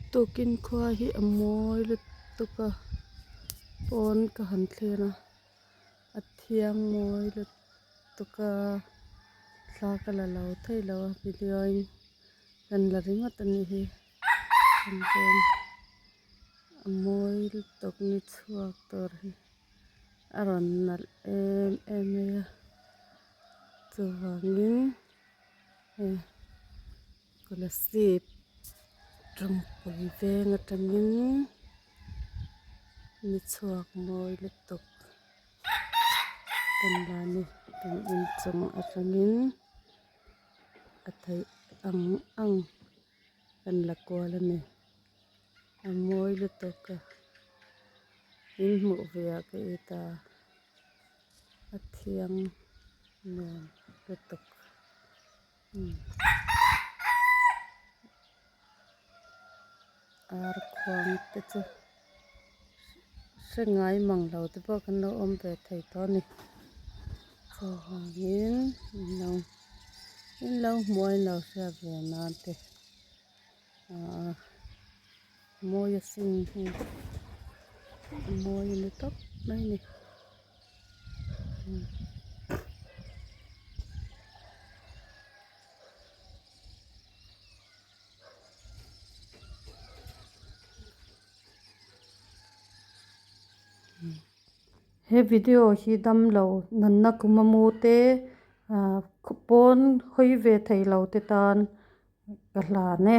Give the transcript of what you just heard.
lutukin khua hi mawi lutuka pon ka han thlira athiang mawi lutuka thla ka la lo thei lo video in kan la ringa tani hi kan pen mawi lutuk ni chhuak tor hi aron nal em ya chuwangin Kolasib Tumpui veng atangin ni chhuak mawi lutuk kan la ni kan in chung atangin athai ang kan la kwala ni mawi lutuk in mu vea ka ita athiang nen lutuk ar khoang te chu sengai mang lo te pawh kan lo awm ve thei tawh ni chuwangin in lo hmuai lo hriat ve nan te mawi a sin hi mawi ni tawp mai ni he video hi dam lo nan na kumamu te pon khoi ve thei lo te tan ka hla ne